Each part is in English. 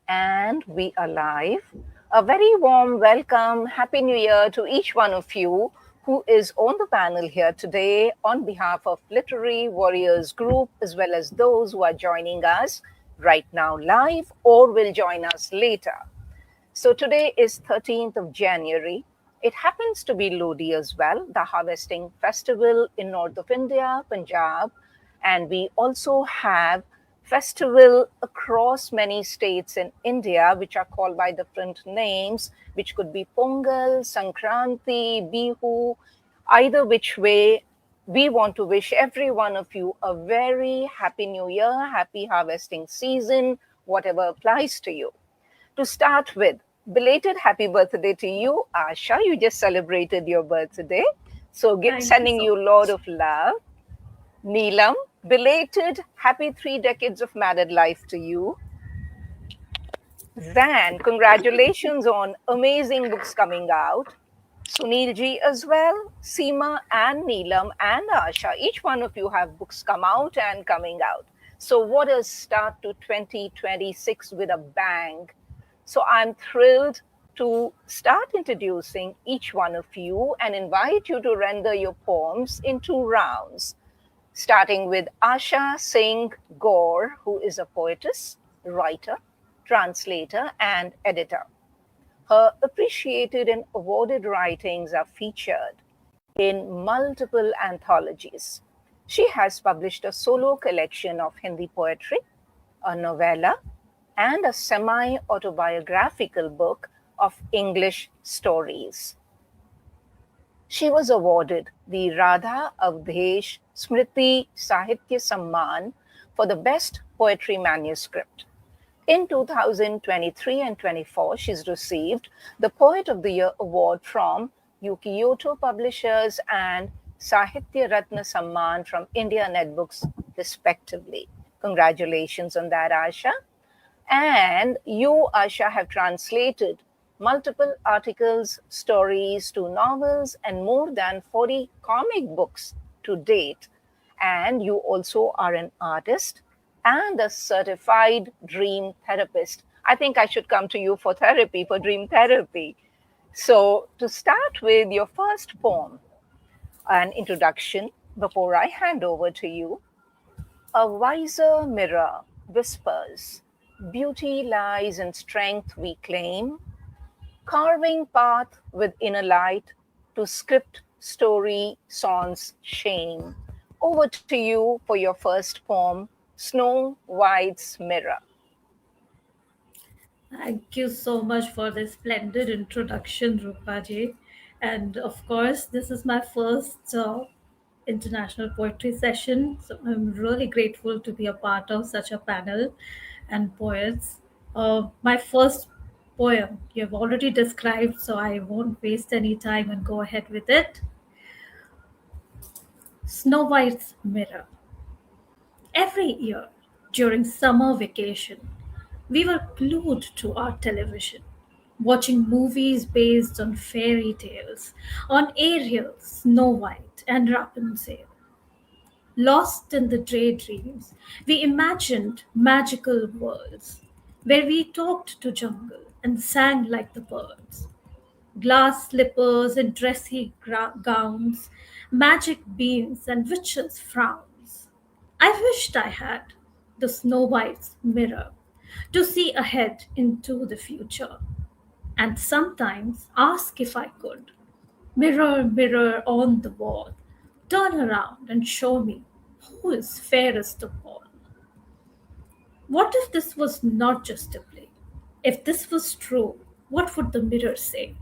And we are live. A very warm welcome, Happy New Year to each one of you who is on the panel here today on behalf of Literary Warriors Group, as well as those who are joining us right now live or will join us later. So today is 13th of January. It happens to be Lodi as well, the harvesting festival in north of India, Punjab. And we also have festival across many states in India, which are called by different names, which could be Pongal, Sankranti, Bihu, either which way. We want to wish every one of you a very happy new year, happy harvesting season, whatever applies to you. To start with, belated happy birthday to you, Asha. You just celebrated your birthday. So, Thank you sending so you a lot much. of love. Neelam, belated happy 3 decades of married life to you. Zan, congratulations on amazing books coming out. Sunil ji as well, Seema and Neelam and Asha, each one of you have books come out and coming out. So what a start to 2026 with a bang. So I'm thrilled to start introducing each one of you and invite you to render your poems in 2 rounds, starting with Asha Singh Gaur, who is a poetess, writer, translator, and editor. Her appreciated and awarded writings are featured in multiple anthologies. She has published a solo collection of Hindi poetry, a novella, and a semi autobiographical book of English stories. She was awarded the Radha Avdesh Smriti Sahitya Samman for the best poetry manuscript. In 2023 and 24, she's received the Poet of the Year award from Yukioto Publishers and Sahitya Ratna Samman from India Netbooks, respectively. Congratulations on that, Asha. And you, Asha, have translated multiple articles, stories to novels, and more than 40 comic books to date. And you also are an artist and a certified dream therapist. I think I should come to you for therapy, for dream therapy. So, to start with your first poem, an introduction before I hand over to you. A wiser mirror whispers, beauty lies in strength we claim, carving path with inner light to script story songs shame. Over to you for your first poem, Snow White's Mirror. Thank you so much for this splendid introduction, Rupaji. And of course, this is my first international poetry session. So I'm really grateful to be a part of such a panel and poets. My first poem you have already described, so I won't waste any time and go ahead with it. Snow White's Mirror. Every year during summer vacation, we were glued to our television, watching movies based on fairy tales, on Ariel, Snow White, and Rapunzel. Lost in the daydreams, we imagined magical worlds where we talked to jungle and sang like the birds. Glass slippers and dressy gowns, magic beams and witches' frowns. I wished I had the Snow White's mirror to see ahead into the future, and sometimes ask if I could. Mirror, mirror on the wall, turn around and show me who is fairest of all. What if this was not just a play? If this was true, what would the mirror say?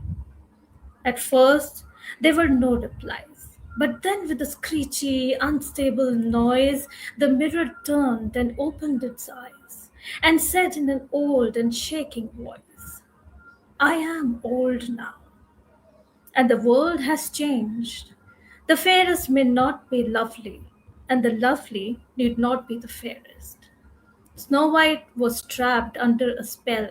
At first, there were no replies. But then, with a screechy, unstable noise, the mirror turned and opened its eyes and said in an old and shaking voice, I am old now, and the world has changed. The fairest may not be lovely, and the lovely need not be the fairest. Snow White was trapped under a spell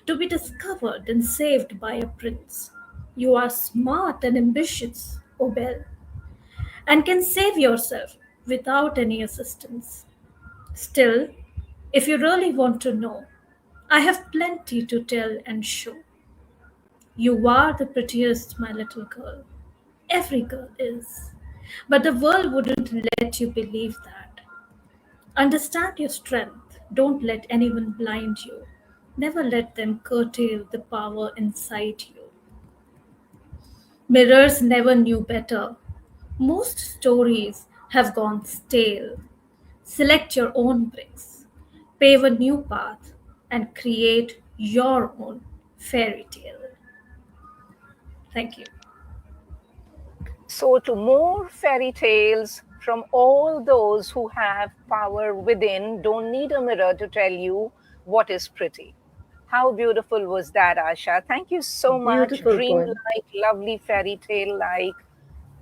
to be discovered and saved by a prince. You are smart and ambitious, O Belle, and can save yourself without any assistance. Still, if you really want to know, I have plenty to tell and show. You are the prettiest, my little girl. Every girl is. But the world wouldn't let you believe that. Understand your strength. Don't let anyone blind you. Never let them curtail the power inside you. Mirrors never knew better. Most stories have gone stale. Select your own bricks, pave a new path, and create your own fairy tale. Thank you. So, to more fairy tales from all those who have power within, don't need a mirror to tell you what is pretty. How beautiful was that, Asha? Thank you so much. Beautiful poem. Dream-like, lovely fairy tale like,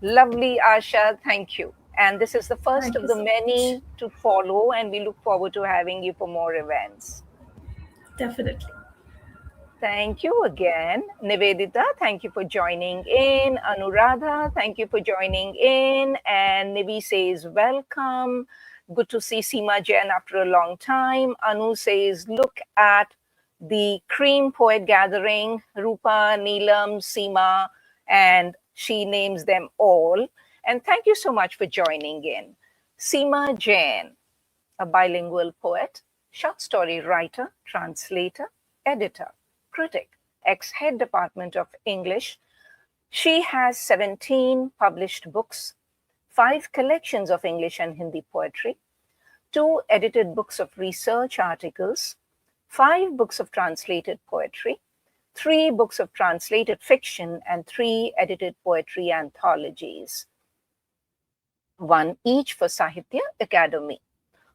lovely Asha. Thank you. And this is the first Thank of you the so much. many to follow, and we look forward to having you for more events. Definitely. Thank you again. Nivedita, thank you for joining in. Anuradha, thank you for joining in. And Nivi says, welcome. Good to see Seema Jain after a long time. Anu says, look at the Cream Poet Gathering, Rupa, Neelam, Seema, and she names them all. And thank you so much for joining in. Seema Jain, a bilingual poet, short story writer, translator, editor, critic, ex head department of English. She has 17 published books, 5 collections of English and Hindi poetry, 2 edited books of research articles, 5 books of translated poetry, 3 books of translated fiction, and 3 edited poetry anthologies, one each for Sahitya Academy.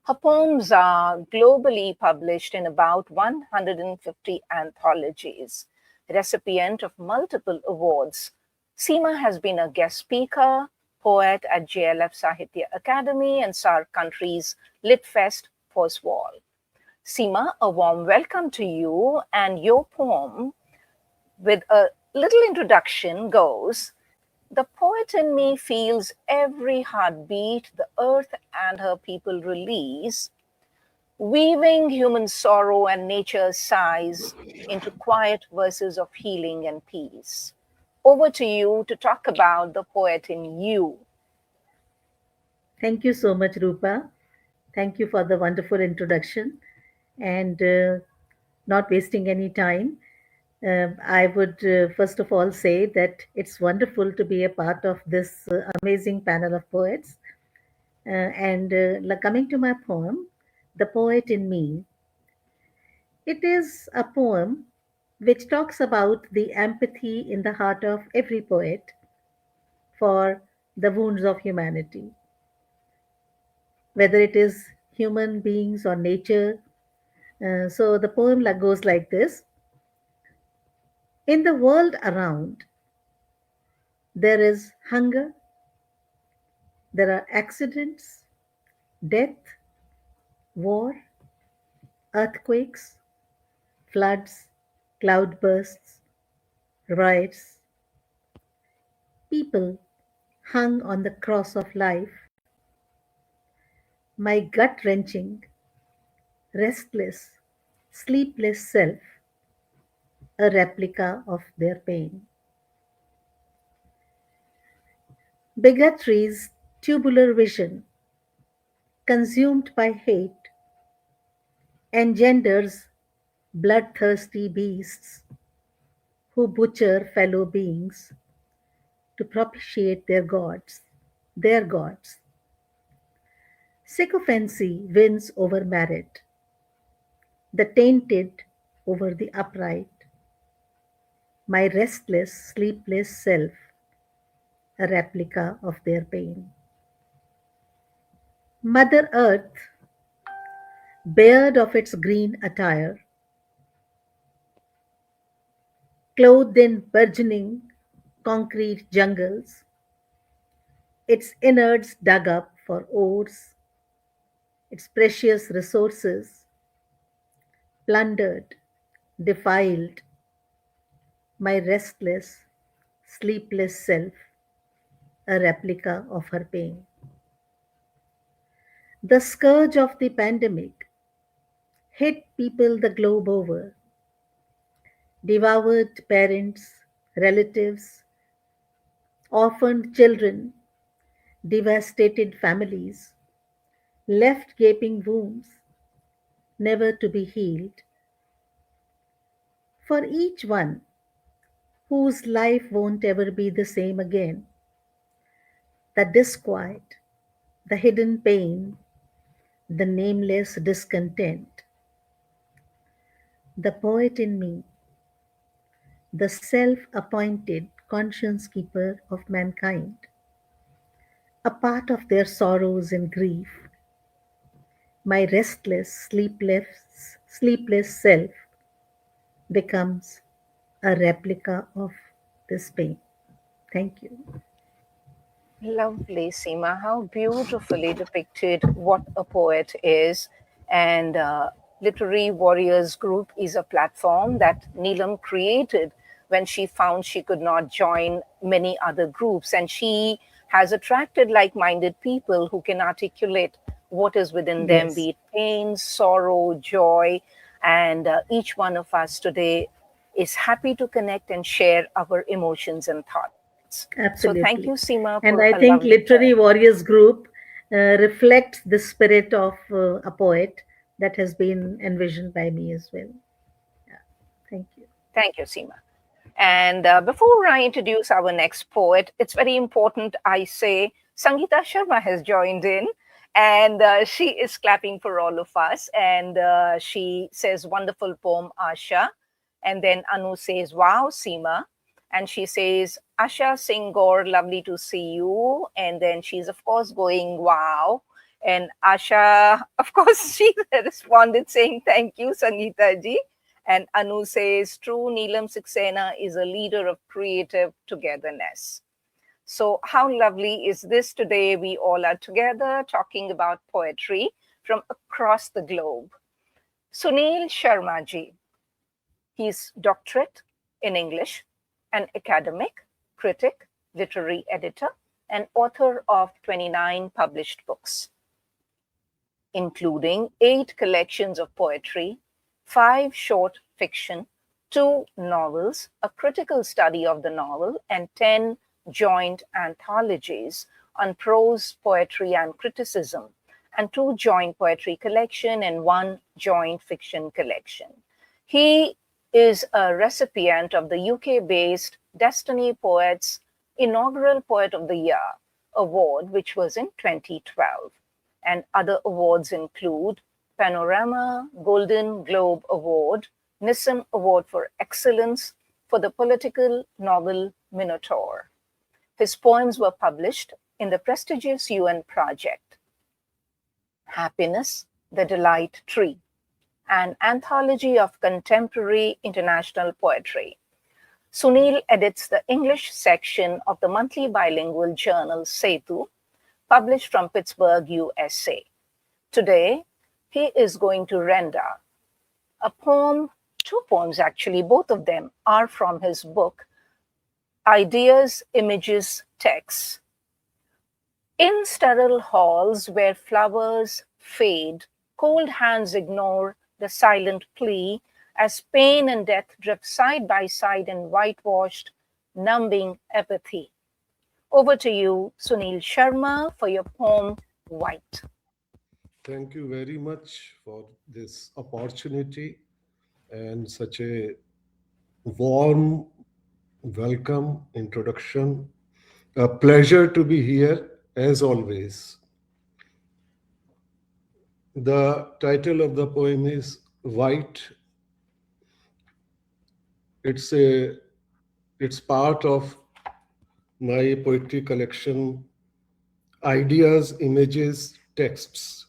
Her poems are globally published in about 150 anthologies, recipient of multiple awards. Seema has been a guest speaker, poet at JLF Sahitya Academy and SAR countries Litfest Wall. Seema, a warm welcome to you, and your poem, with a little introduction, goes, the poet in me feels every heartbeat the earth and her people release, weaving human sorrow and nature's sighs into quiet verses of healing and peace. Over to you to talk about the poet in you. Thank you so much, Rupa. Thank you for the wonderful introduction. And not wasting any time, I would first of all say that it's wonderful to be a part of this amazing panel of poets. Coming to my poem, The Poet in Me, it is a poem which talks about the empathy in the heart of every poet for the wounds of humanity, whether it is human beings or nature. So the poem goes like this. In the world around, there is hunger, there are accidents, death, war, earthquakes, floods, cloudbursts, riots. People hung on the cross of life, my gut wrenching, restless, sleepless self, a replica of their pain. Bigotry's tubular vision, consumed by hate, engenders bloodthirsty beasts who butcher fellow beings to propitiate their gods. Sycophancy wins over merit, the tainted over the upright. My restless, sleepless self, a replica of their pain. Mother Earth, bared of its green attire, clothed in burgeoning concrete jungles, its innards dug up for ores, its precious resources plundered, defiled, my restless, sleepless self, a replica of her pain. The scourge of the pandemic hit people the globe over, devoured parents, relatives, orphaned children, devastated families, left gaping wounds, never to be healed. For each one whose life won't ever be the same again, the disquiet, the hidden pain, the nameless discontent, the poet in me, the self appointed conscience keeper of mankind, a part of their sorrows and grief, my restless, sleepless self becomes a replica of this pain. Thank you. Lovely, Seema. How beautifully depicted what a poet is. And Literary Warriors Group is a platform that Neelam created when she found she could not join many other groups. And she has attracted like minded people who can articulate what is within them, Yes, be it pain, sorrow, joy. And each one of us today is happy to connect and share our emotions and thoughts. So thank you, absolutely. Seema, for a And I lovely think poem. Literary Warriors Group reflects the spirit of a poet that has been envisioned by me as well. Yeah, thank you. Thank you, Seema. And before I introduce our next poet, it's very important I say Sangeeta Sharma has joined in, and she is clapping for all of us. And she says, "Wonderful poem, Asha." And then Anu says, "Wow, Seema." And she says, "Asha Singh Gaur, lovely to see you." And then she's, of course, going, "Wow." And Asha, of course, she responded saying, "Thank you, Sangeeta ji." And Anu says, true, Neelam Saxena is a leader of creative togetherness. So, how lovely is this today? We all are together talking about poetry from across the globe. Sunil Sharma ji, he's doctorate in English, an academic, critic, literary editor, and author of 29 published books, including 8 collections of poetry, 5 short fiction, 2 novels, a critical study of the novel, and 10 joint anthologies on prose, poetry, and criticism, and 2 joint poetry collection and 1 joint fiction collection. He is a recipient of the UK-based Destiny Poets inaugural Poet of the Year award, which was in 2012. And other awards include Panorama Golden Globe Award, Nissim Award for Excellence for the political novel Minotaur. His poems were published in the prestigious UN project Happiness, the Delight Tree, an anthology of contemporary international poetry. Sunil edits the English section of the monthly bilingual journal Setu, published from Pittsburgh, USA. Today, he is going to render a poem, 2 poems actually, both of them are from his book, Ideas, Images, Texts. In sterile halls where flowers fade, cold hands ignore the silent plea as pain and death drift side by side in whitewashed, numbing apathy. Over to you, Sunil Sharma, for your poem, White. Thank you very much for this opportunity and such a warm welcome introduction. A pleasure to be here as always. The title of the poem is White. It's a it's part of my poetry collection Ideas, Images, Texts.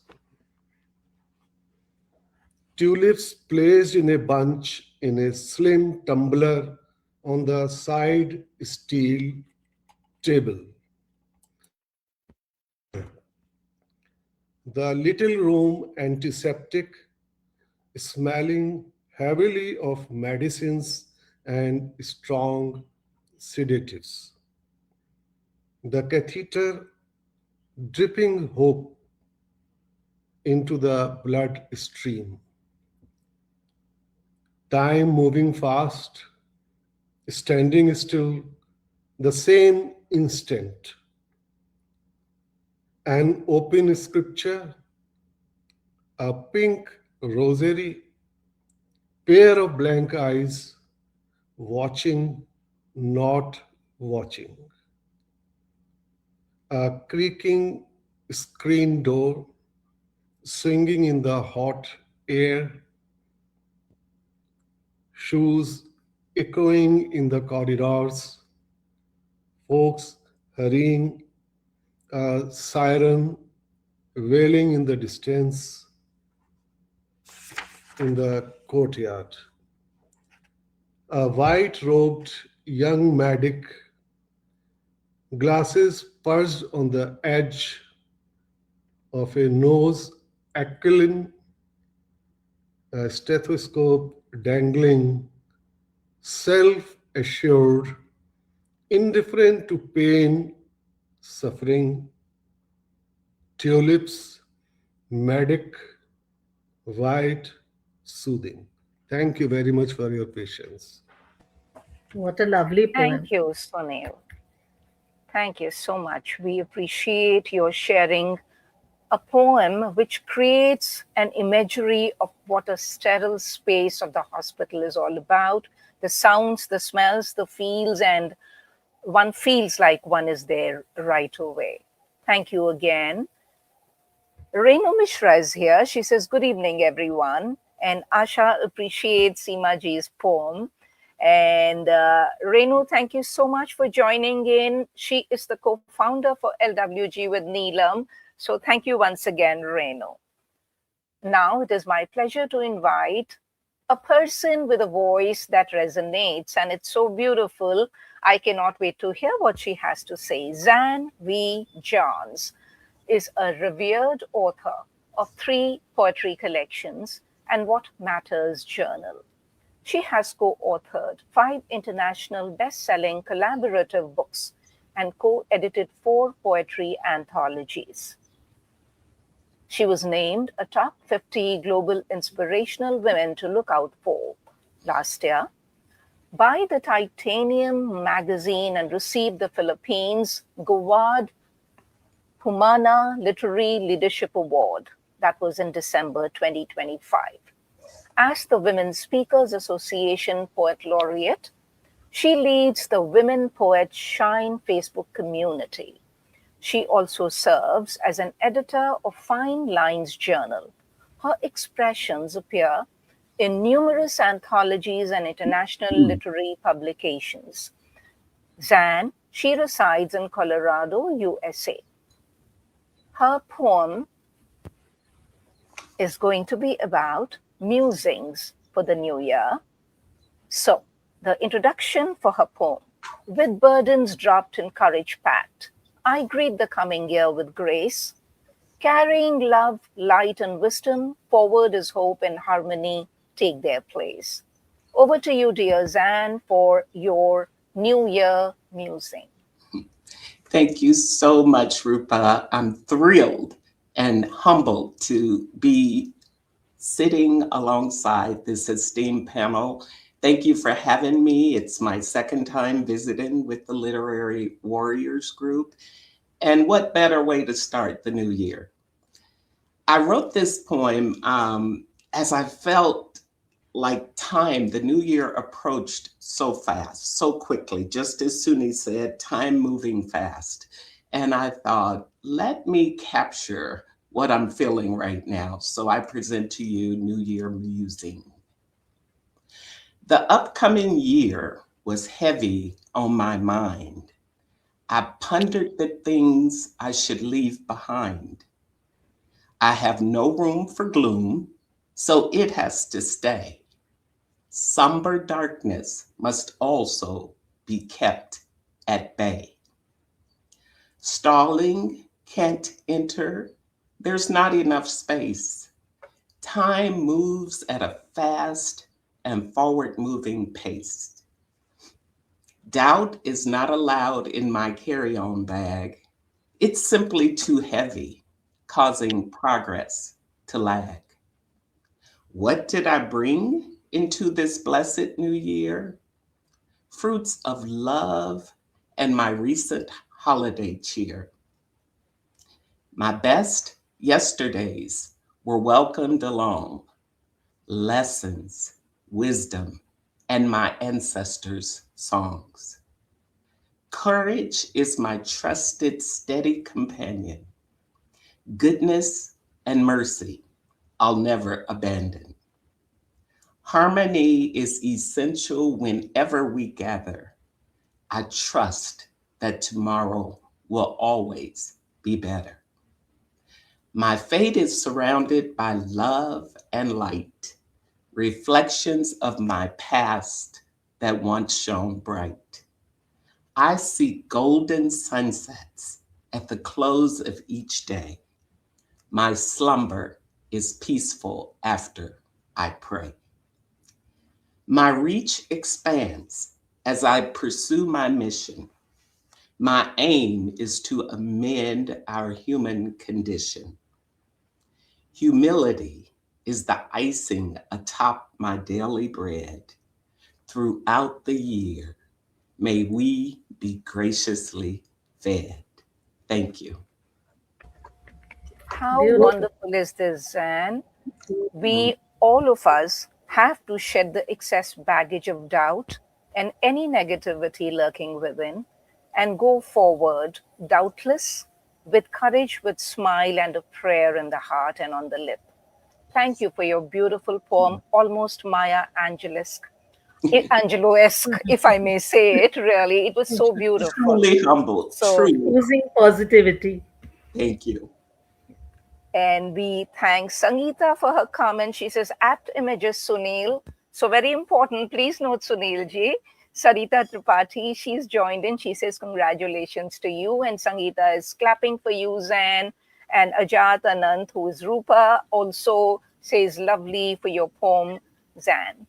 Tulips placed in a bunch in a slim tumbler on the side steel table. The little room antiseptic, smelling heavily of medicines and strong sedatives. The catheter dripping hope into the blood stream. time moving fast, standing still, the same instant. An open scripture, a pink rosary, pair of blank eyes, watching, not watching. A creaking screen door, swinging in the hot air, shoes echoing in the corridors, folks hurrying, a siren wailing in the distance in the courtyard. A white robed young medic, glasses perched on the edge of a nose aquiline, a stethoscope dangling, self assured, indifferent to pain, suffering, tulips, medic, white, soothing. Thank you very much for your patience. What a lovely Thank poem. you, Sunil. Thank you so much. We appreciate your sharing a poem which creates an imagery of what a sterile space of the hospital is all about, the sounds, the smells, the feels, and one feels like one is there right away. Thank you again. Renu Mishra is here. She says, "Good evening, everyone." And Asha appreciates Seema Ji's poem. And Renu, thank you so much for joining in. She is the co founder for LWG with Neelam. So thank you once again, Renu. Now it is my pleasure to invite a person with a voice that resonates, and it's so beautiful. I cannot wait to hear what she has to say. Zan V. Johns is a revered author of 3 poetry collections and What Matters Journal. She has co authored 5 international best selling collaborative books and co edited 4 poetry anthologies. She was named a top 50 global inspirational women to look out for last year by the Titanium magazine and received the Philippines Gawad Humana Literary Leadership Award. That was in December 2025. As the Women Speakers Association Poet Laureate, she leads the Women Poets Shine Facebook community. She also serves as an editor of Fine Lines Journal. Her expressions appear in numerous anthologies and international literary publications. Zan, she resides in Colorado, USA. Her poem is going to be about musings for the new year. So, the introduction for her poem: with burdens dropped and courage packed, I greet the coming year with grace, carrying love, light, and wisdom. Forward as hope and harmony take their place. Over to you, dear Zan, for your New Year musing. Thank you so much, Rupa. I'm thrilled and humbled to be sitting alongside this esteemed panel. Thank you for having me. It's my second time visiting with the Literary Warriors group. And what better way to start the new year? I wrote this poem as I felt like time, the new year approached so fast, so quickly, just as Suni said, time moving fast. And I thought, let me capture what I'm feeling right now. So I present to you New Year Musing. The upcoming year was heavy on my mind. I pondered the things I should leave behind. I have no room for gloom, so it has to stay. Somber darkness must also be kept at bay. Stalling can't enter, there's not enough space. Time moves at a fast and forward-moving pace. Doubt is not allowed in my carry-on bag. It's simply too heavy, causing progress to lag. What did I bring into this blessed new year, fruits of love and my recent holiday cheer. My best yesterdays were welcomed along, lessons, wisdom, and my ancestors' songs. Courage is my trusted, steady companion. Goodness and mercy I'll never abandon. Harmony is essential whenever we gather. I trust that tomorrow will always be better. My fate is surrounded by love and light, reflections of my past that once shone bright. I see golden sunsets at the close of each day. My slumber is peaceful after I pray. My reach expands as I pursue my mission. My aim is to amend our human condition. Humility is the icing atop my daily bread. Throughout the year, may we be graciously fed. Thank you. How Beautiful. wonderful is this, Zan? We, all of us, have to shed the excess baggage of doubt and any negativity lurking within and go forward, doubtless, with courage, with smile and a prayer in the heart and on the lip. Thank you for your beautiful poem, almost Maya Angelou-esque, if I may say it. Really, it was so beautiful. Truly humble, So, truly. Oozing positivity. Thank you. and we thank Sangeeta for her comment. She says, apt images, Sunil. So very important. Please note, Sunil ji. Sarita Tripathi, she's joined in. She says, congratulations to you. And Sangeeta is clapping for you, Zan. And Ajat Anant, who is Rupa, also says, lovely for your poem, Zan.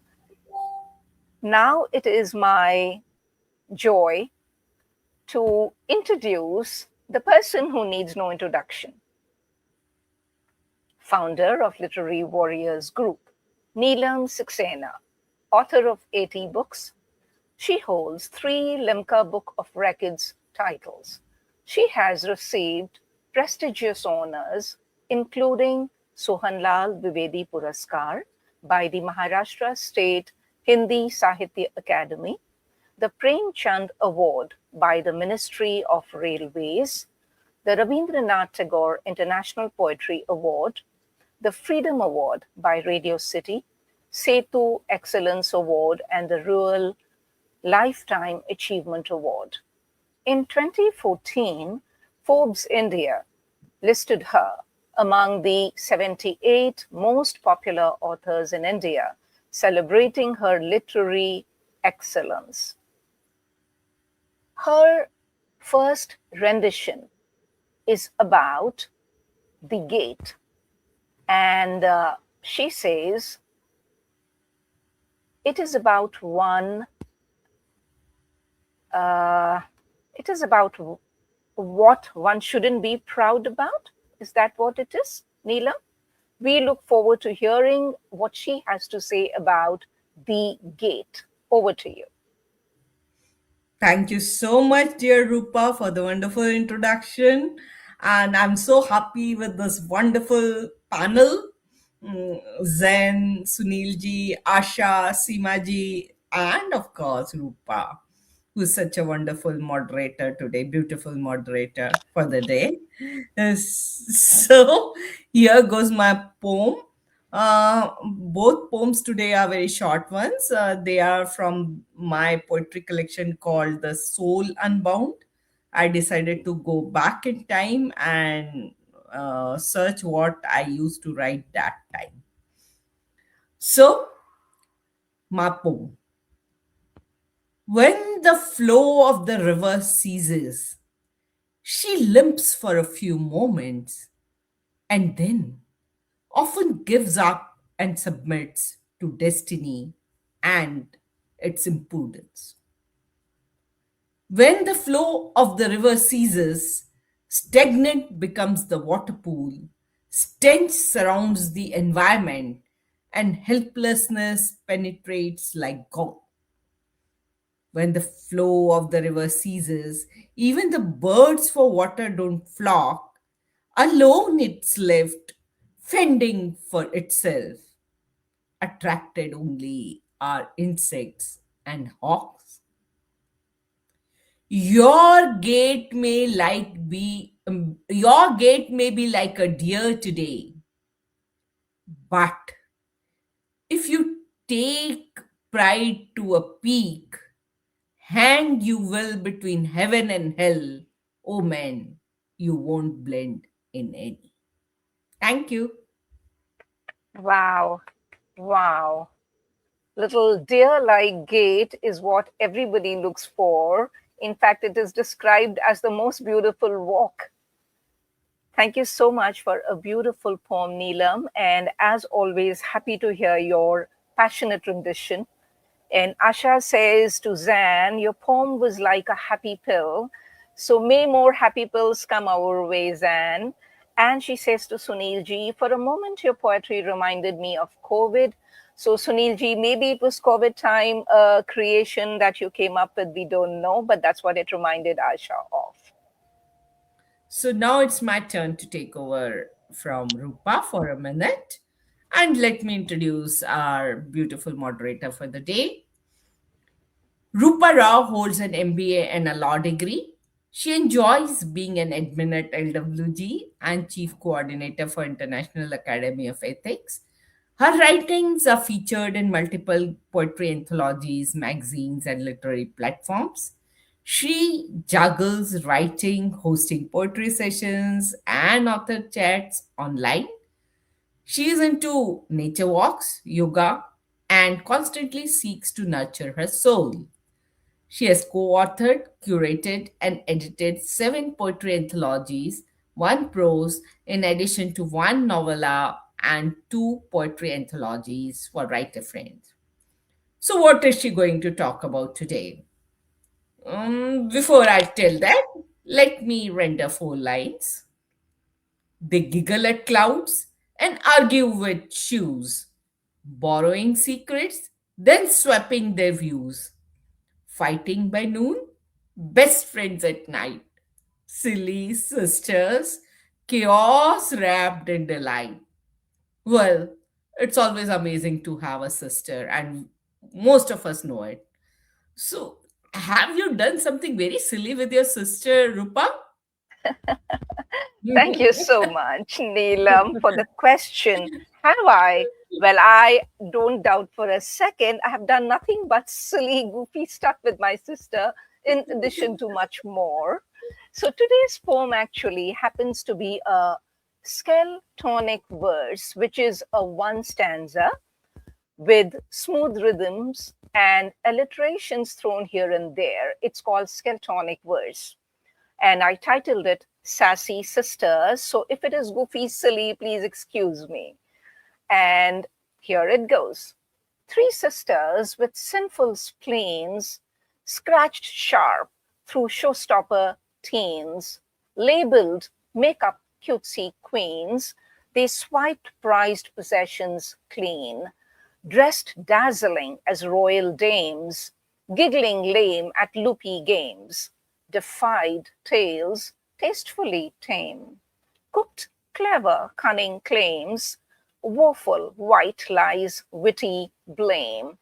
Now it is my joy to introduce the person who needs no introduction, founder of Literary Warriors Group, Neelam Saxena, author of 80 books. She holds 3 Limca Book of Records titles. She has received prestigious honors, including Sohanlal Dwivedi Puraskar by the Maharashtra State Hindi Sahitya Academy, the Prem Chand Award by the Ministry of Railways, the Rabindranath Tagore International Poetry Award, the Freedom Award by Radio City, Setu Excellence Award, and the Rural Lifetime Achievement Award. In 2014, Forbes India listed her among the 78 most popular authors in India, celebrating her literary excellence. Her first rendition is about the gate, and she says it is about what one shouldn't be proud about. Is that what it is, Neelam? We look forward to hearing what she has to say about the gate. Over to you. Thank you so much, dear Rupa, for the wonderful introduction. And I'm so happy with this wonderful panel. Zen, Sunilji, Asha, Seema ji, and of course, Rupa, who's such a wonderful moderator today, beautiful moderator for the day. So, here goes my poem. Both poems today are very short ones. They are from my poetry collection called The Soul Unbound. I decided to go back in time and search what I used to write that time. So, my poem. When the flow of the river ceases, she limps for a few moments and then often gives up and submits to destiny and its impudence. When the flow of the river ceases, stagnant becomes the water pool, stench surrounds the environment, and helplessness penetrates like gauze. When the flow of the river ceases, even the birds for water don't flock. Alone it's left, fending for itself. Attracted only are insects and hawks. Your gate may be like a deer today, but if you take pride to a peak, hang you will between heaven and hell. Oh man, you won't blend in any. Thank you. Wow. Wow. Little deer like gait is what everybody looks for. In fact, it is described as the most beautiful walk. Thank you so much for a beautiful poem, Neelam. And as always, happy to hear your passionate rendition. And Asha says to Zan, your poem was like a happy pill. So may more happy pills come our way, Zan. And she says to Sunil ji, for a moment, your poetry reminded me of COVID. So Sunil ji, maybe it was COVID time creation that you came up with. We don't know, but that's what it reminded Asha of. So now it's my turn to take over from Rupa for a minute. And let me introduce our beautiful moderator for the day. Rupa Rao holds an MBA and a law degree. She enjoys being an admin at LWG and chief coordinator for International Academy of Ethics. Her writings are featured in multiple poetry anthologies, magazines, and literary platforms. She juggles writing, hosting poetry sessions, and author chats online. She is into nature walks, yoga, and constantly seeks to nurture her soul. She has co authored, curated, and edited 7 poetry anthologies, 1 prose, in addition to 1 novella and 2 poetry anthologies for writer friends. So, what is she going to talk about today? Before I tell that, let me render 4 lines. They giggle at clouds and argue with shoes, borrowing secrets, then swapping their views. Fighting by noon, best friends at night, silly sisters, chaos wrapped in delight. Well, it's always amazing to have a sister, and most of us know it. So, have you done something very silly with your sister, Rupa? Thank you so much, Neelam, for the question. Have I? Well, I don't doubt for a second. I have done nothing but silly, goofy stuff with my sister, in addition to much more. So today's poem actually happens to be a skeltonic verse, which is a one stanza with smooth rhythms and alliterations thrown here and there. It's called skeltonic verse. And I titled it Sassy Sisters. So if it is goofy, silly, please excuse me. And here it goes. 3 sisters with sinful spleens, scratched sharp through showstopper teens, labeled makeup cutesy queens, they swiped prized possessions clean, dressed dazzling as royal dames, giggling lame at loopy games, defied tales tastefully tame, cooked clever cunning claims, woeful white lies witty blame,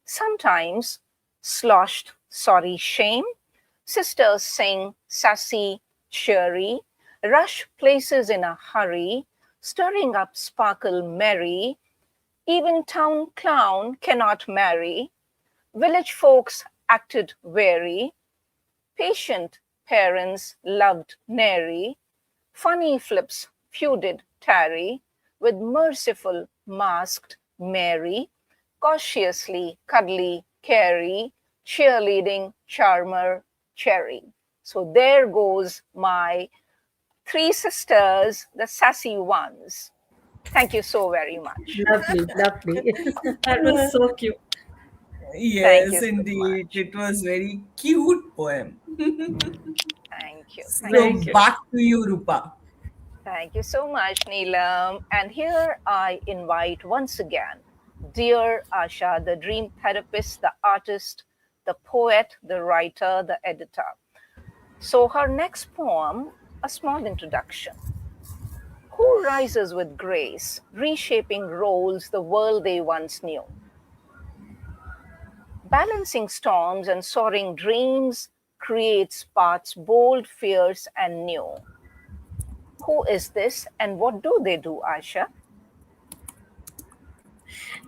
sometimes sloshed sorry shame, sisters sing sassy cheery, rush places in a hurry, stirring up sparkle merry, even town clown cannot marry, village folks acted wary, patient parents loved nary, funny flips feuded tarry, with merciful masked Mary, cautiously cuddly Carrie, cheerleading charmer Cherry. So there goes my 3 sisters, the sassy ones. Thank you so very much. Lovely, lovely. That was so cute. Thank Yes, you so indeed. much. It was very cute poem. Thank you. Thank you So Thank so you. back much. to you, Rupa. Thank you so much, Neelam. And here I invite once again Dear Asha, the dream therapist, the artist, the poet, the writer, the editor. So, her next poem, a small introduction. Who rises with grace, reshaping roles the world they once knew? Balancing storms and soaring dreams creates paths bold, fierce, and new. Who is this and what do they do, Asha?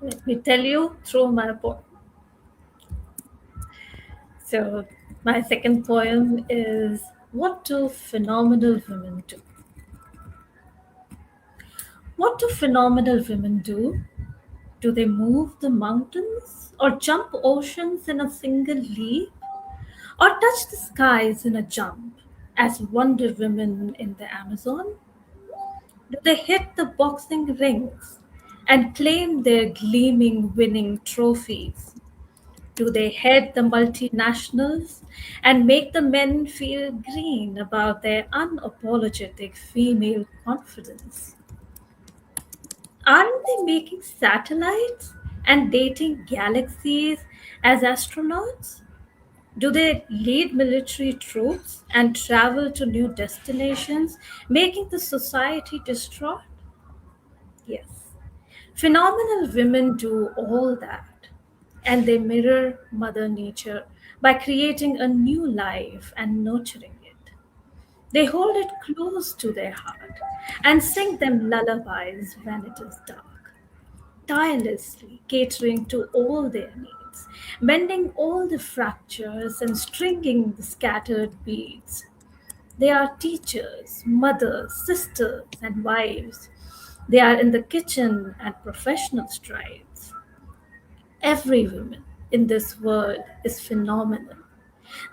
Let me tell you through my poem. So, my second poem is What Do Phenomenal Women Do? What do phenomenal women do? Do they move the mountains or jump oceans in a single leap or touch the skies in a jump as Wonder Women in the Amazon? Do they hit the boxing rings and claim their gleaming winning trophies? Do they head the multinationals and make the men feel green about their unapologetic female confidence? Aren't they making satellites and dating galaxies as astronauts? Do they lead military troops and travel to new destinations, making the society distraught? Yes. Phenomenal women do all that, and they mirror Mother Nature by creating a new life and nurturing it. They hold it close to their heart and sing them lullabies when it is dark, tirelessly catering to all their needs, mending all the fractures and stringing the scattered beads. They are teachers, mothers, sisters, and wives. They are in the kitchen at professional strides. Every woman in this world is phenomenal.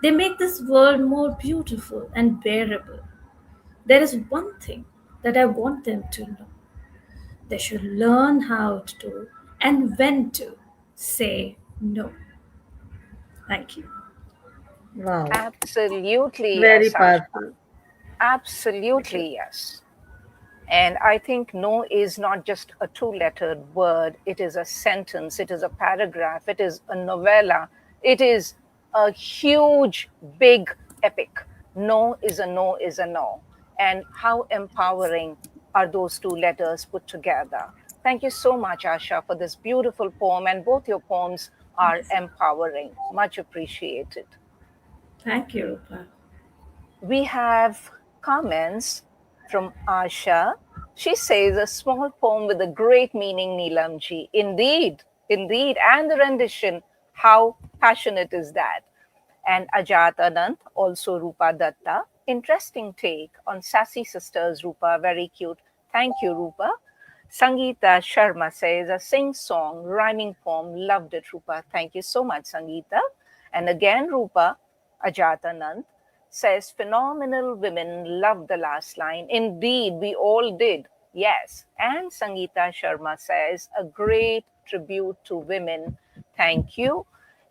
They make this world more beautiful and bearable. There is one thing that I want them to know. They should learn how to and when to say no. Thank you. Wow, Absolutely, very yes, Asha. powerful. Thank you. Absolutely, yes. And I think no is not just a two-lettered word, it is a sentence, it is a paragraph, it is a novella, it is a huge, big epic. No is a no is a no. And how empowering are those two letters put together? Thank you so much, Asha, for this beautiful poem. And both your poems Thank are you, sir. empowering. Much appreciated. Thank you, Rupa. We have comments from Asha. She says a small poem with a great meaning, Neelamji. Indeed, indeed. And the rendition, how passionate is that? And Ajat Anant, also Rupa Datta. Interesting take on Sassy Sisters, Rupa. Very cute. Thank you, Rupa. Sangeeta Sharma says a sing song, rhyming poem. Loved it, Rupa. Thank you so much, Sangeeta. And again, Rupa Ajatanand says, phenomenal women loved the last line. Indeed, we all did. Yes. And Sangeeta Sharma says, a great tribute to women. Thank you.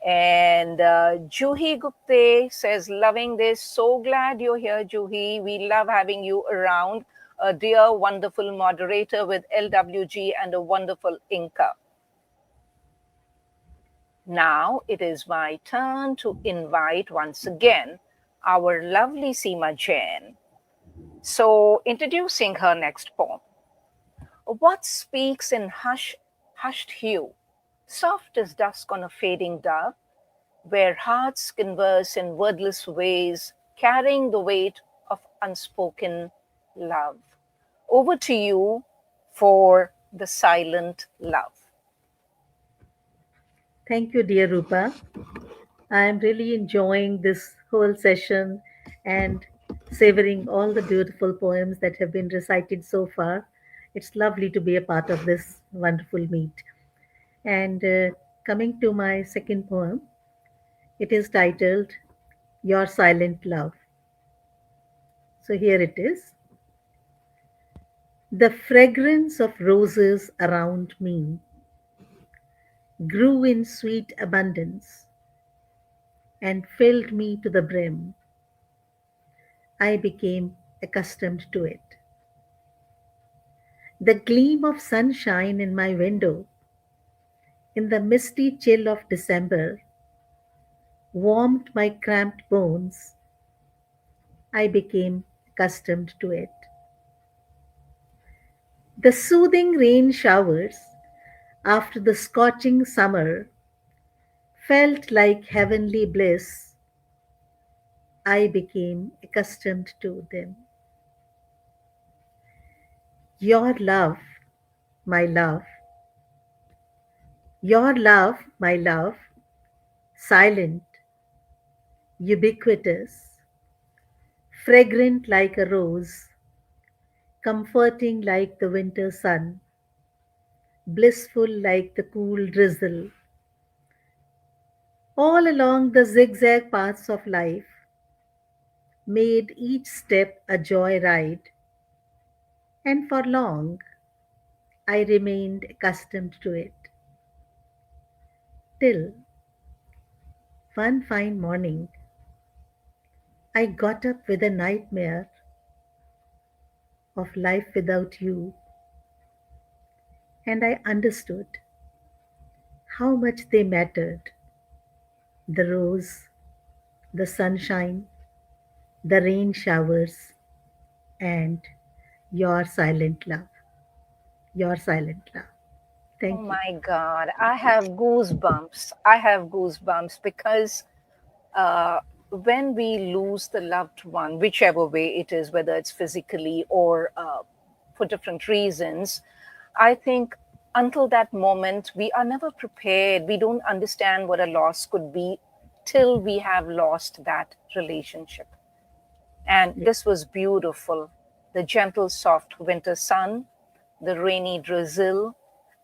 And Juhi Gupte says, loving this. So glad you're here, Juhi. We love having you around. A dear, wonderful moderator with LWG and a wonderful inker. Now it is my turn to invite once again our lovely Seema Jain. So, introducing her next poem. What speaks in hushed hue, soft as dusk on a fading dove, where hearts converse in wordless ways, carrying the weight of unspoken love. Over to you for the silent love. Thank you, dear Rupa. I am really enjoying this whole session and savoring all the beautiful poems that have been recited so far. It's lovely to be a part of this wonderful meet. And coming to my second poem, it is titled Your Silent Love. So here it is. The fragrance of roses around me grew in sweet abundance and filled me to the brim. I became accustomed to it. The gleam of sunshine in my window in the misty chill of December, warmed my cramped bones. I became accustomed to it. The soothing rain showers after the scorching summer felt like heavenly bliss. I became accustomed to them. Your love, my love, your love, my love, silent, ubiquitous, fragrant like a rose, comforting like the winter sun, blissful like the cool drizzle. All along the zigzag paths of life, made each step a joy ride, and for long I remained accustomed to it, till one fine morning I got up with a nightmare of life without you, and I understood how much they mattered: the rose, the sunshine, the rain showers, and your silent love. Your silent love. Oh Thank you. my God, I have goosebumps. I have goosebumps because when we lose the loved one, whichever way it is, whether it's physically or for different reasons, I think until that moment, we are never prepared. We don't understand what a loss could be till we have lost that relationship. And this was beautiful. The gentle, soft winter sun, the rainy drizzle,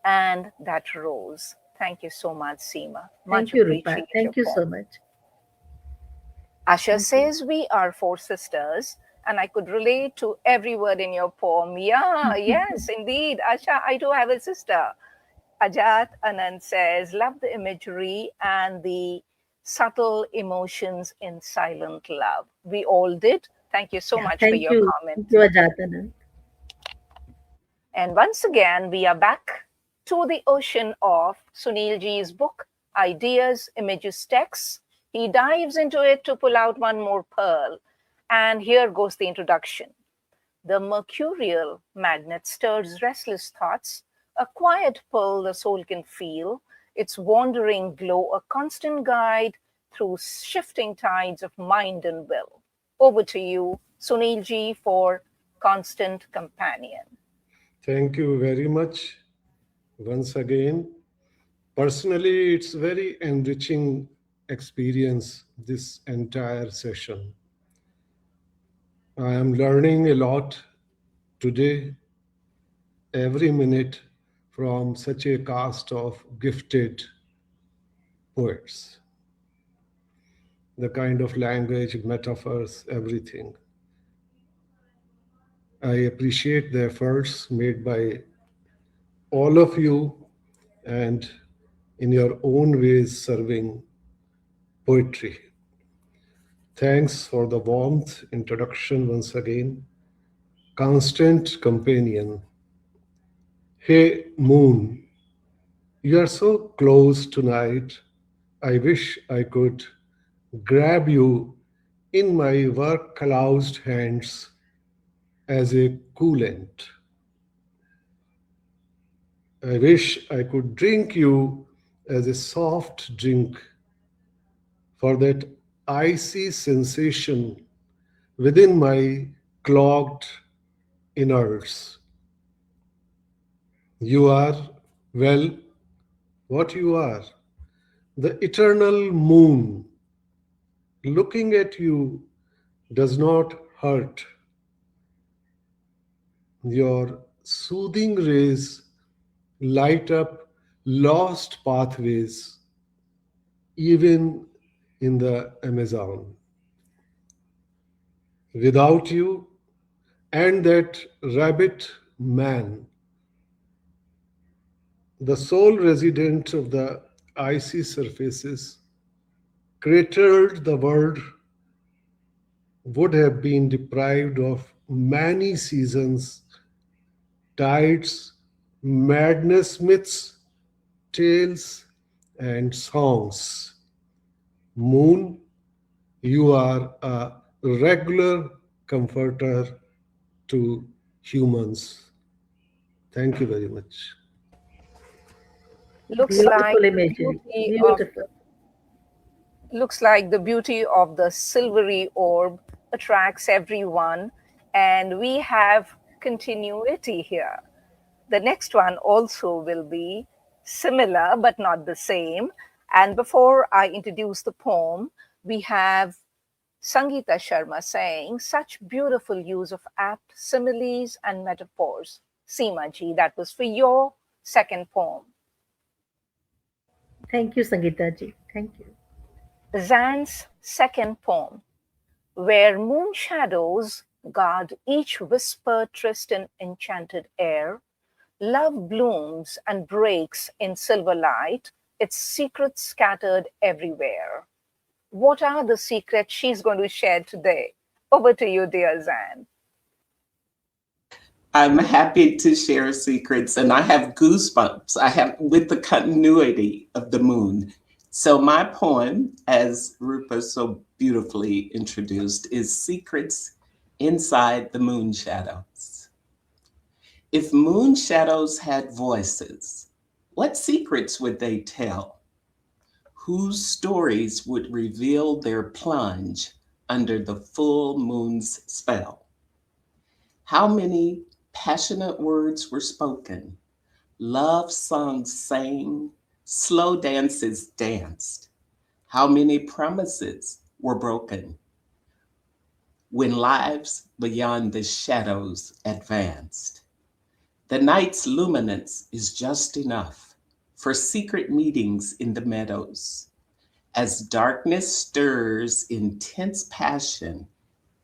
and that rose. Thank you so much, Seema. Much Thank you, Rupa. appreciate your Thank you poem. so much. Asha Thank you. says we are four sisters, and I could relate to every word in your poem. Yeah, yes, indeed. Asha, I do have a sister. Ajat Anand says, love the imagery and the subtle emotions in silent love. We all did. Thank you so Yeah, much for thank your you. comment. Thank you, Ajatanand. And once again, we are back to the ocean of Sunil Ji's book, Ideas, Images, Texts. He dives into it to pull out one more pearl. And here goes the introduction. The mercurial magnet stirs restless thoughts, a quiet pull the soul can feel, its wandering glow, a constant guide through shifting tides of mind and will. Over to you, Sunil Ji, for Constant Companion. Thank you very much once again. Personally, it's very enriching experience this entire session. I am learning a lot today, every minute from such a cast of gifted poets. The kind of language, metaphors, everything. I appreciate the efforts made by all of you and in your own ways serving poetry. Thanks for the warmth introduction once again. Constant companion. Hey, moon, you are so close tonight. I wish I could grab you in my work cloused hands as a coolant. I wish I could drink you as a soft drink for that icy sensation within my clogged innards. You are, well, what you are, the eternal moon. Looking at you does not hurt. Your soothing rays light up lost pathways, even in the Amazon. Without you and that rabbit man, the sole resident of the icy surfaces, cratered the world would have been deprived of many seasons, tides, madness myths, tales and songs. Moon, you are a regular comforter to humans. Thank you very much. Looks like Beautiful the imagery. beauty of Beautiful. looks like the beauty of the silvery orb attracts everyone, and we have continuity here. The next one also will be similar but not the same. And before I introduce the poem, we have Sangeeta Sharma saying, such beautiful use of apt similes and metaphors. Seema ji, that was for your second poem. Thank you, Sangeeta ji. Thank you. Zan's second poem, where moon shadows guard each whisper tryst in enchanted air, love blooms and breaks in silver light, its secrets scattered everywhere. What are the secrets she's going to share today? Over to you, dear Zan. I'm happy to share secrets, and I have goosebumps. I have with the continuity of the moon. So my poem, as Rupa so beautifully introduced, is Secrets Inside the Moon Shadows. If moon shadows had voices, what secrets would they tell? Whose stories would reveal their plunge under the full moon's spell? How many passionate words were spoken, love songs sang, slow dances danced? How many promises were broken when lives beyond the shadows advanced? The night's luminance is just enough for secret meetings in the meadows. As darkness stirs intense passion,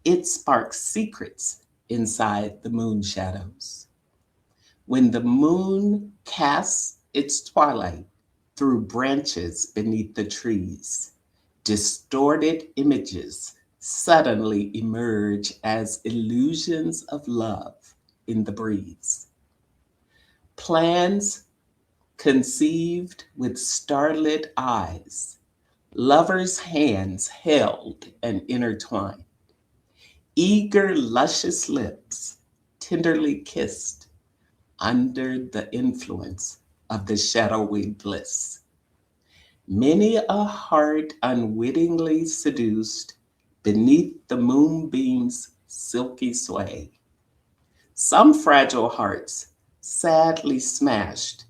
it sparks secrets inside the moon shadows. When the moon casts its twilight through branches beneath the trees, distorted images suddenly emerge as illusions of love in the breeze. Plans conceived with starlit eyes, lovers' hands held and intertwined, eager, luscious lips tenderly kissed under the influence of the shadowy bliss. Many a heart unwittingly seduced beneath the moonbeam's silky sway. Some fragile hearts sadly smashed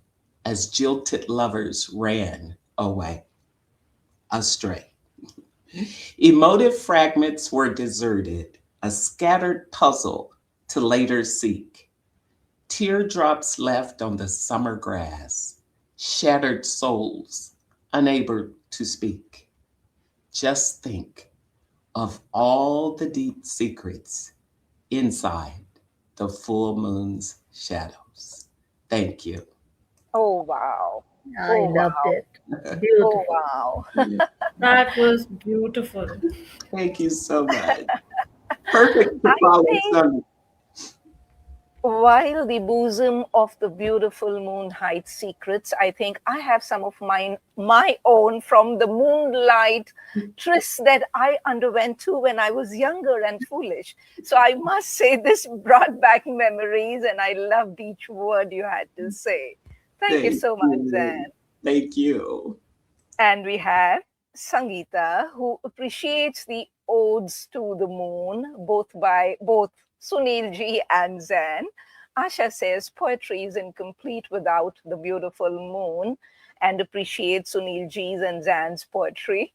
as jilted lovers ran away, astray. Emotive fragments were deserted, a scattered puzzle to later seek. Teardrops left on the summer grass, shattered souls unable to speak. Just think of all the deep secrets inside the full moon's shadows. Thank you. Oh, wow. I Oh, loved wow. it. Oh, Beautiful. wow. That was beautiful. Thank you so much. Perfect to I follow think some. while the bosom of the beautiful moon hides secrets, I think I have some of my own from the moonlight trysts that I underwent too when I was younger and foolish. So I must say this brought back memories, and I loved each word you had to say. Thank you Thank so much, Zan. you. Thank you. And we have Sangeeta, who appreciates the odes to the moon, both by both Sunil ji and Zan. Asha says poetry is incomplete without the beautiful moon, and appreciates Sunil ji's and Zan's poetry.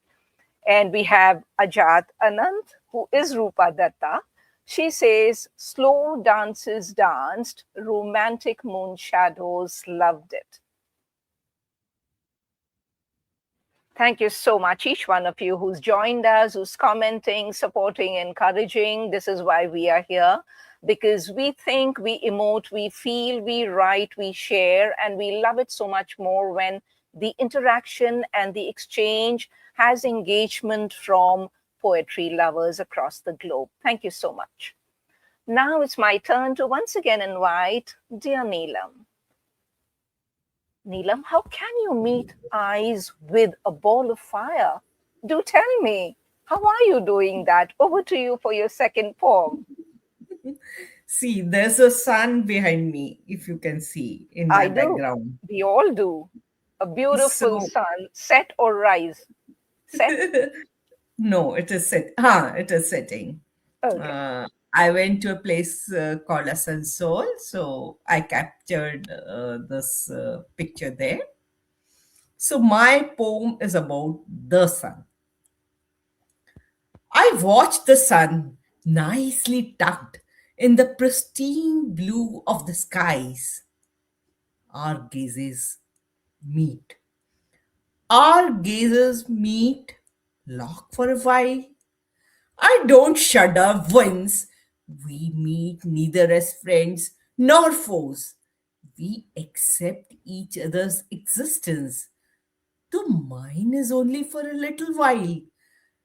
And we have Ajat Anand, who is Rupa Datta. She says, slow dances danced, romantic moon shadows loved it. Thank you so much, each one of you who's joined us, who's commenting, supporting, encouraging. This is why we are here, because we think, we emote, we feel, we write, we share, and we love it so much more when the interaction and the exchange has engagement from poetry lovers across the globe. Thank you so much. Now it's my turn to once again invite dear Neelam. Neelam, how can you meet eyes with a ball of fire? Do tell me, how are you doing that? Over to you for your second poem. See, there's a sun behind me, if you can see in my I do. background. We all do. A beautiful So, sun, set or rise? Set? no, it is setting. Okay. Uh, I went to a place called Asansol, so I captured this picture there. So my poem is about the sun. I watched the sun nicely tucked in the pristine blue of the skies. Our gazes meet. Our gazes meet, lock for a while. I don't shudder once. We meet neither as friends nor foes. We accept each other's existence. The mine is only for a little while.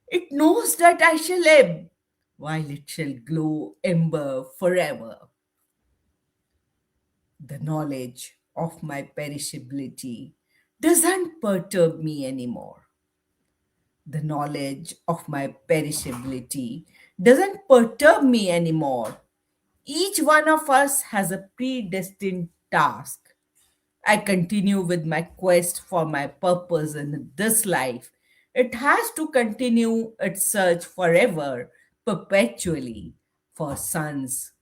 It knows that I shall ebb, while it shall glow ember forever. The knowledge of my perishability doesn't perturb me anymore. The knowledge of my perishability doesn't perturb me anymore. Each one of us has a predestined task. I continue with my quest for my purpose in this life. It has to continue its search forever, perpetually, for suns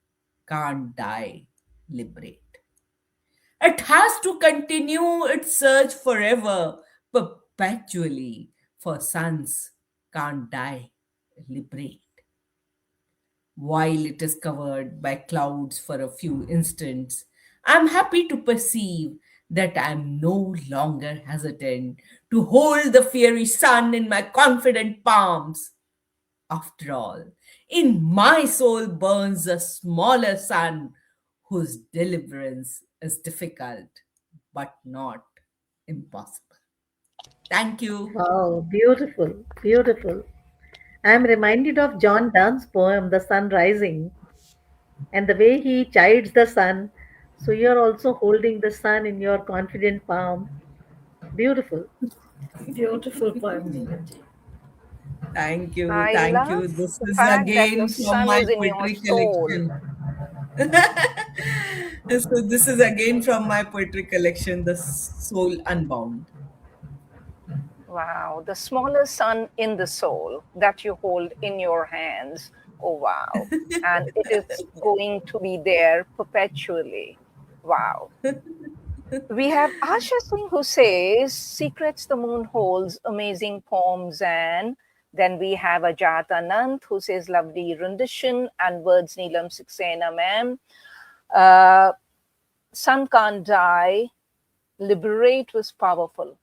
can't die, liberate. It has to continue its search forever, perpetually, for suns can't die, liberate. While it is covered by clouds for a few instants, I am happy to perceive that I am no longer hesitant to hold the fiery sun in my confident palms. After all, in my soul burns a smaller sun whose deliverance is difficult but not impossible. Thank you. Wow, beautiful, beautiful. I'm reminded of John Donne's poem, The Sun Rising, and the way he chides the sun. So you're also holding the sun in your confident palm. Beautiful. Beautiful poem, Neelamji. Thank you. I Thank love you. This the is fact that the again from sun my is in your poetry soul. collection. So this is again from my poetry collection, The Soul Unbound. Wow, the smaller sun in the soul that you hold in your hands. Oh, wow. And it is going to be there perpetually. Wow. We have Asha Singh who says, Secrets the Moon holds, amazing poems. And then we have Ajat Anant who says, lovely rendition and words Neelam Saxena, ma'am. Sun Can't Die, Liberate was powerful.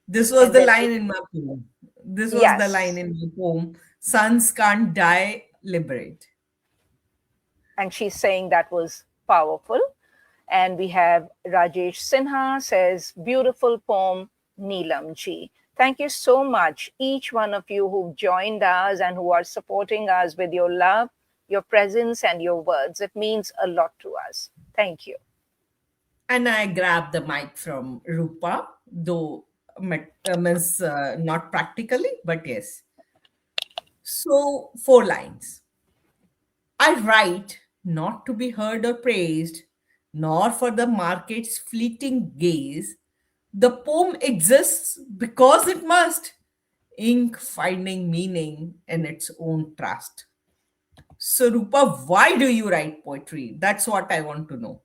This was And the then, line in my poem. This was the line yes, in my poem. Suns can't die, liberate. and she's saying that was powerful. And we have Rajesh Sinha says, beautiful poem, Neelam ji. Thank you so much, each one of you who've joined us and who are supporting us with your love, your presence, and your words. It means a lot to us. Thank you. And I grabbed the mic from Rupa, though means not practically, but yes. So, four lines. I write not to be heard or praised, nor for the market's fleeting gaze. The poem exists because it must, ink finding meaning in its own trust. So, Rupa, why do you write poetry? That's what I want to know.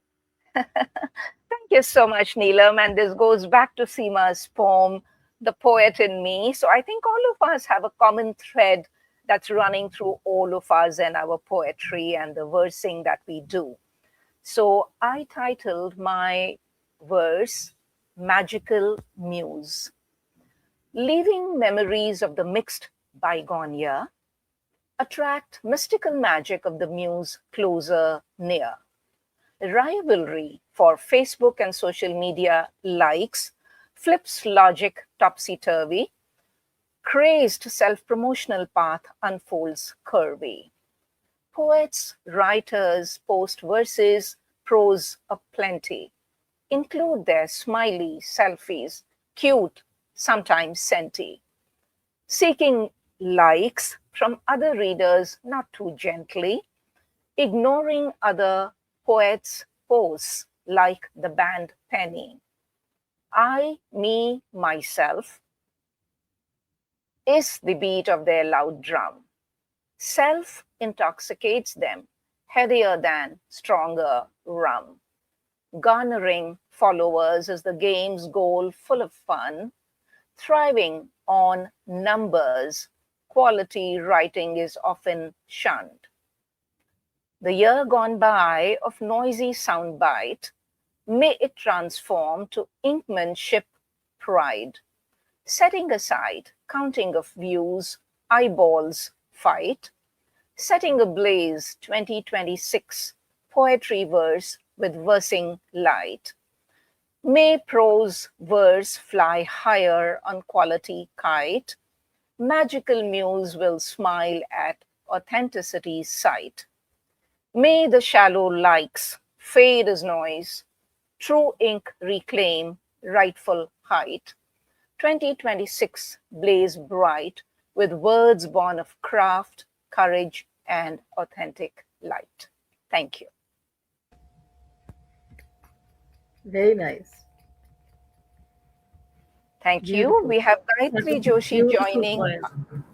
Thank you so much, Neelam. And this goes back to Seema's poem, The Poet in Me. So I think all of us have a common thread that's running through all of us and our poetry and the versing that we do. So I titled my verse Magical Muse. Leaving memories of the mixed bygone year, attract mystical magic of the muse closer near. Rivalry for Facebook and social media likes flips logic topsy-turvy. Crazed self-promotional path unfolds curvy. Poets, writers post verses, prose aplenty. include their smiley selfies, cute, sometimes senti, seeking likes from other readers not too gently, ignoring other poets' posts like the band Penny. I, me, myself is the beat of their loud drum. Self intoxicates them, heavier than stronger rum. Garnering followers is the game's goal, full of fun. Thriving on numbers, quality writing is often shunned. The year gone by of noisy soundbite, may it transform to inkmanship pride, setting aside counting of views, eyeballs fight, setting ablaze 2026 poetry verse with versing light. May prose verse fly higher on quality kite, magical muse will smile at authenticity's sight. May the shallow likes fade as noise, true ink reclaim rightful height. 2026 blaze bright with words born of craft, courage, and authentic light. Thank you. Very nice. Thank you. Beautiful. We have Such a Gayatri Joshi beautiful joining. poem.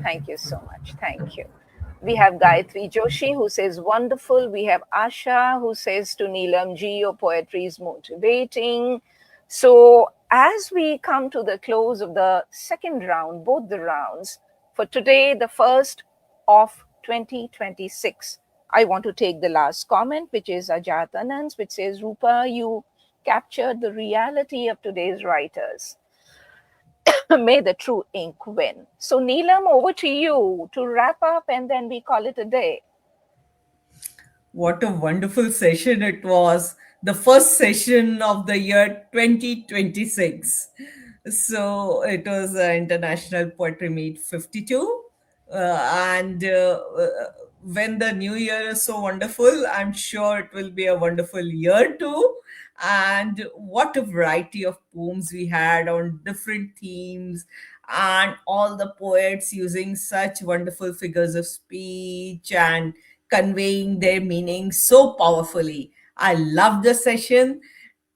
Thank you so much. Thank you. We have Gayatri Joshi who says wonderful. We have Asha who says to Neelam ji, your poetry is motivating. So as we come to the close of the second round, both the rounds, for today, the first of 2026, I want to take the last comment, which is Ajat Anand's, which says, Rupa, you captured the reality of today's writers. May the true ink win. So, Neelam, over to you to wrap up and then we call it a day. What a wonderful session it was. The first session of the year 2026. So it was International Poetry Meet 52. And when the new year is so wonderful, I'm sure it will be a wonderful year too. And what a variety of poems we had on different themes, and all the poets using such wonderful figures of speech and conveying their meaning so powerfully. I love the session.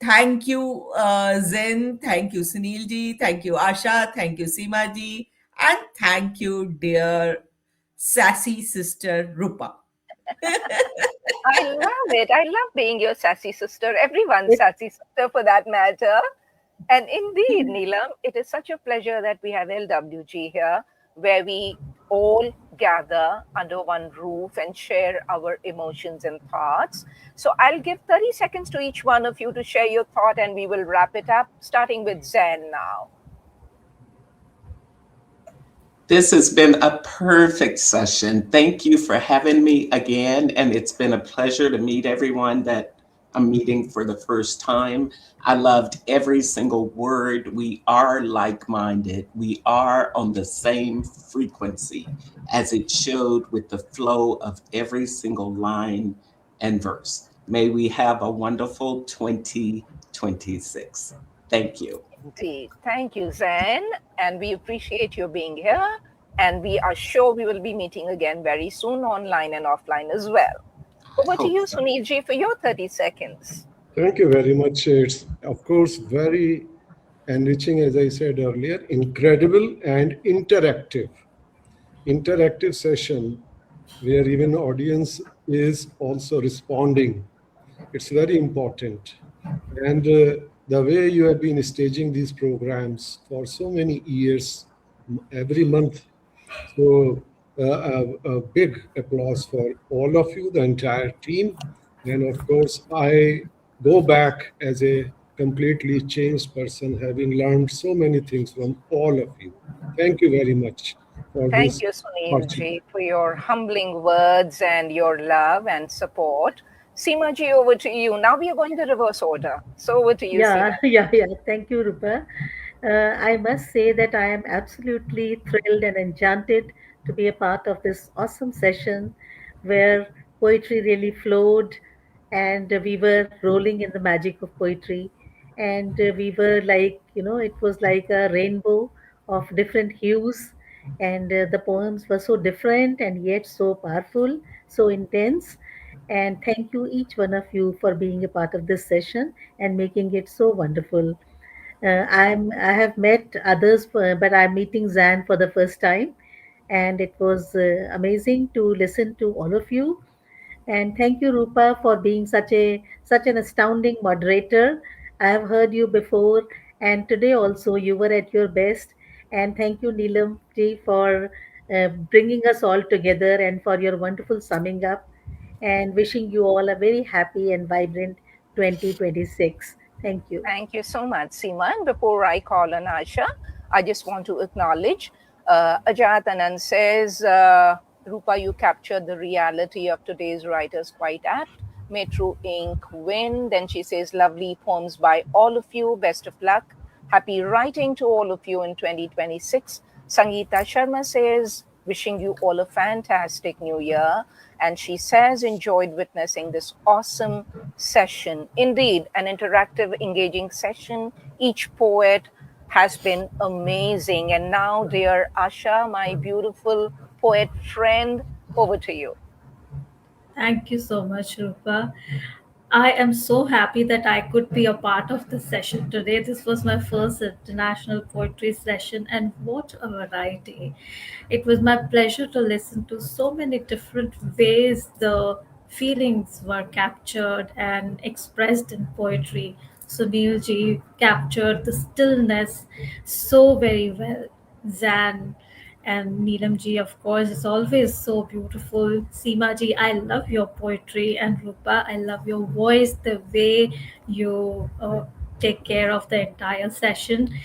Thank you, Zen. Thank you, Sunil ji. Thank you, Asha. Thank you, Seema ji. And thank you, dear sassy sister Rupa. I love it. I love being your sassy sister, everyone's It, sassy sister for that matter. And indeed, Neelam, it is such a pleasure that we have LWG here, where we all gather under one roof and share our emotions and thoughts. So I'll give 30 seconds to each one of you to share your thought and we will wrap it up, starting with Zen now. This has been a perfect session. Thank you for having me again. And it's been a pleasure to meet everyone that I'm meeting for the first time. I loved every single word. We are like minded, we are on the same frequency, as it showed with the flow of every single line and verse. May we have a wonderful 2026. Thank you. Indeed. Thank you, Zen. And we appreciate your being here. And we are sure we will be meeting again very soon, online and offline as well. I Over to hope you, so. Sunilji, for your 30 seconds. Thank you very much. It's, of course, very enriching, as I said earlier, incredible and interactive. Interactive session where even audience is also responding. It's very important. And the way you have been staging these programs for so many years, every month. So a big applause for all of you, the entire team. And of course, I go back as a completely changed person, having learned so many things from all of you. Thank you very much for Thank this you, Sunilji, opportunity. for your humbling words and your love and support. Seema ji, over to you. Now we are going to reverse order. So over to you, Seema. yeah, yeah. Thank you, Rupa. I must say that I am absolutely thrilled and enchanted to be a part of this awesome session where poetry really flowed and we were rolling in the magic of poetry. And we were like, it was like a rainbow of different hues. And the poems were so different and yet so powerful, so intense. And thank you, each one of you, for being a part of this session and making it so wonderful. I have met others, but I'm meeting Zan for the first time, and it was amazing to listen to all of you. And thank you, Rupa, for being such an astounding moderator. I have heard you before, and today also you were at your best. And thank you, Neelam ji, for bringing us all together and for your wonderful summing up. And wishing you all a very happy and vibrant 2026. Thank you. Thank you so much, Seema. And before I call on Asha, I just want to acknowledge Ajat Anand says, Rupa, you captured the reality of today's writers quite apt. May True Ink win. Then she says, lovely poems by all of you. Best of luck. Happy writing to all of you in 2026. Sangeeta Sharma says, wishing you all a fantastic new year. And she says, enjoyed witnessing this awesome session. Indeed, an interactive, engaging session. Each poet has been amazing. And now, dear Asha, my beautiful poet friend, over to you. Thank you so much, Rupa. I am so happy that I could be a part of this session today. This was my first international poetry session, and what a variety! It was my pleasure to listen to so many different ways the feelings were captured and expressed in poetry. Sunil ji captured the stillness so very well. Zan and Neelam ji, of course, is always so beautiful. Seema ji, I love your poetry, and Rupa, I love your voice, the way you take care of the entire session.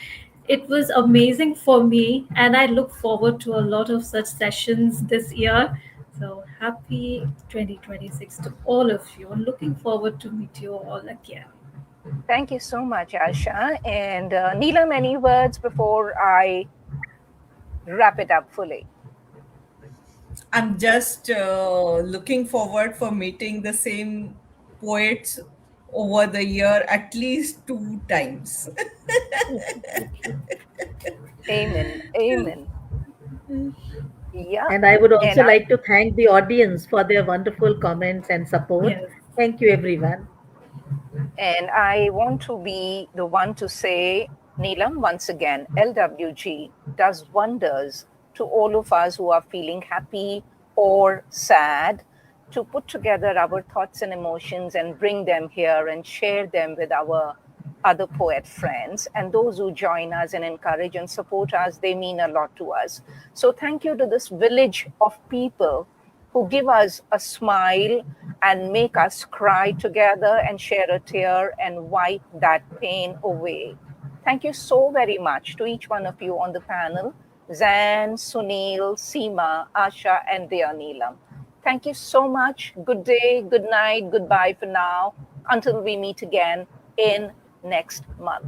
It was amazing for me, and I look forward to a lot of such sessions this year. So happy 2026 to all of you, and looking forward to meet you all again. Thank you so much, Asha. And Neelam, any words before I wrap it up fully? I'm just looking forward for meeting the same poets over the year at least 2 times. Amen. Amen. Yeah. And I would And also I like to thank the audience for their wonderful comments and support. Yes. Thank you, everyone. And I want to be the one to say, Neelam, once again, LWG does wonders to all of us who are feeling happy or sad, to put together our thoughts and emotions and bring them here and share them with our other poet friends. And those who join us and encourage and support us, they mean a lot to us. So thank you to this village of people who give us a smile and make us cry together and share a tear and wipe that pain away. Thank you so very much to each one of you on the panel, Zan, Sunil, Seema, Asha, and dear Neelam. Thank you so much. Good day, good night, goodbye for now, until we meet again in next month.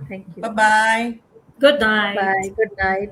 Thank you. Bye bye. Good Bye. night. Good night.